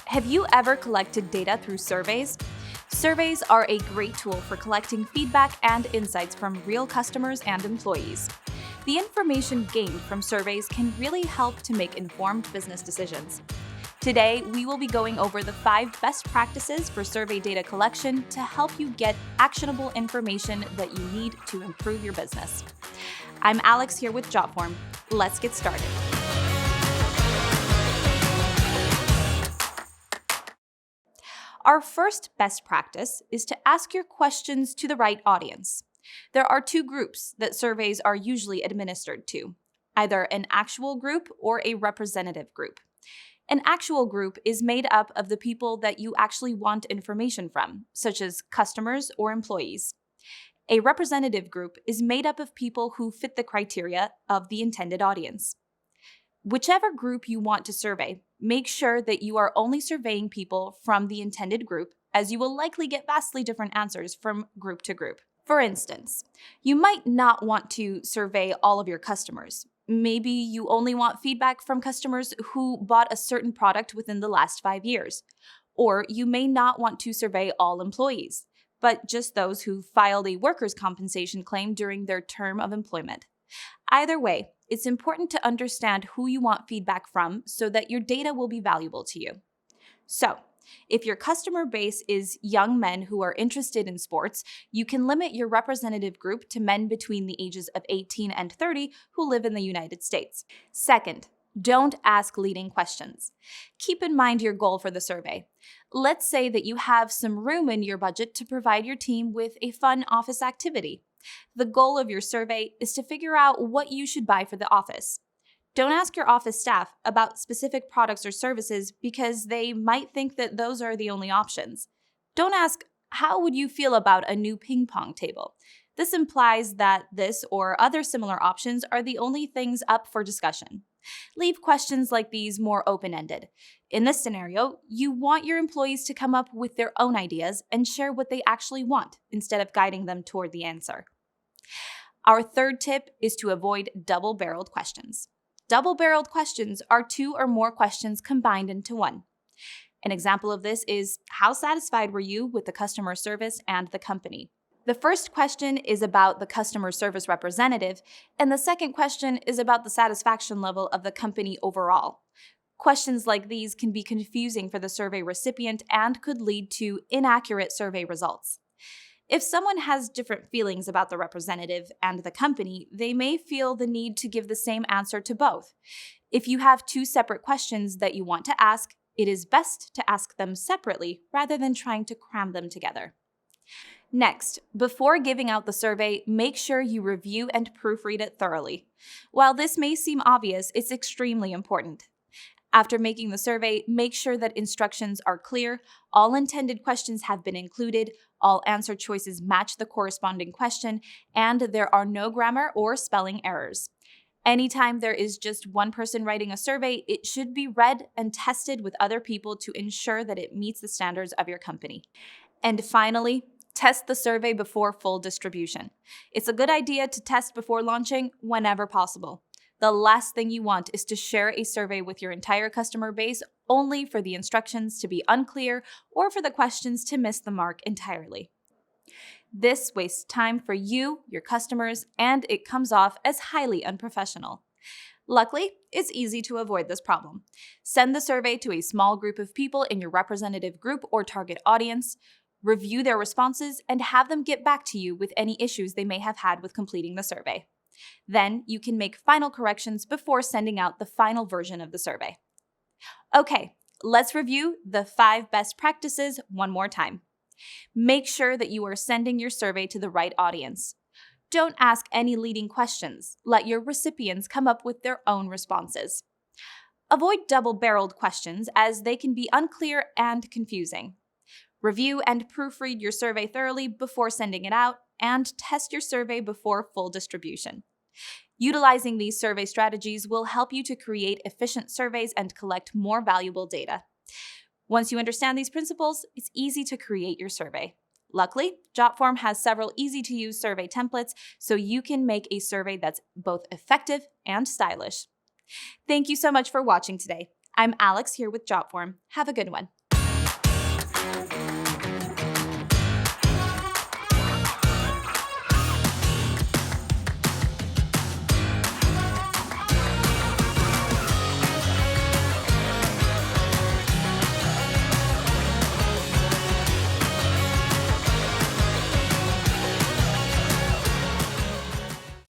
Have you ever collected data through surveys? Surveys are a great tool for collecting feedback and insights from real customers and employees. The information gained from surveys can really help to make informed business decisions. Today, we will be going over the 5 best practices for survey data collection to help you get actionable information that you need to improve your business. I'm Alex here with Jotform. Let's get started. Our first best practice is to ask your questions to the right audience. There are 2 groups that surveys are usually administered to, either an actual group or a representative group. An actual group is made up of the people that you actually want information from, such as customers or employees. A representative group is made up of people who fit the criteria of the intended audience. Whichever group you want to survey, make sure that you are only surveying people from the intended group, as you will likely get vastly different answers from group to group. For instance, you might not want to survey all of your customers. Maybe you only want feedback from customers who bought a certain product within the last 5 years. Or you may not want to survey all employees, but just those who filed a workers' compensation claim during their term of employment. Either way, it's important to understand who you want feedback from so that your data will be valuable to you. So, if your customer base is young men who are interested in sports, you can limit your representative group to men between the ages of 18 and 30 who live in the United States. Second, don't ask leading questions. Keep in mind your goal for the survey. Let's say that you have some room in your budget to provide your team with a fun office activity. The goal of your survey is to figure out what you should buy for the office. Don't ask your office staff about specific products or services because they might think that those are the only options. Don't ask, how would you feel about a new ping pong table? This implies that this or other similar options are the only things up for discussion. Leave questions like these more open-ended. In this scenario, you want your employees to come up with their own ideas and share what they actually want instead of guiding them toward the answer. Our third tip is to avoid double-barreled questions. Double-barreled questions are 2 or more questions combined into one. An example of this is, how satisfied were you with the customer service and the company? The first question is about the customer service representative, and the second question is about the satisfaction level of the company overall. Questions like these can be confusing for the survey recipient and could lead to inaccurate survey results. If someone has different feelings about the representative and the company, they may feel the need to give the same answer to both. If you have 2 separate questions that you want to ask, it is best to ask them separately rather than trying to cram them together. Next, before giving out the survey, make sure you review and proofread it thoroughly. While this may seem obvious, it's extremely important. After making the survey, make sure that instructions are clear, all intended questions have been included, all answer choices match the corresponding question, and there are no grammar or spelling errors. Anytime there is just one person writing a survey, it should be read and tested with other people to ensure that it meets the standards of your company. And finally, test the survey before full distribution. It's a good idea to test before launching whenever possible. The last thing you want is to share a survey with your entire customer base only for the instructions to be unclear or for the questions to miss the mark entirely. This wastes time for you, your customers, and it comes off as highly unprofessional. Luckily, it's easy to avoid this problem. Send the survey to a small group of people in your representative group or target audience, review their responses, and have them get back to you with any issues they may have had with completing the survey. Then you can make final corrections before sending out the final version of the survey. Okay, let's review the 5 best practices one more time. Make sure that you are sending your survey to the right audience. Don't ask any leading questions. Let your recipients come up with their own responses. Avoid double-barreled questions as they can be unclear and confusing. Review and proofread your survey thoroughly before sending it out, and test your survey before full distribution. Utilizing these survey strategies will help you to create efficient surveys and collect more valuable data. Once you understand these principles, it's easy to create your survey. Luckily, Jotform has several easy-to-use survey templates, so you can make a survey that's both effective and stylish. Thank you so much for watching today. I'm Alex here with Jotform. Have a good one.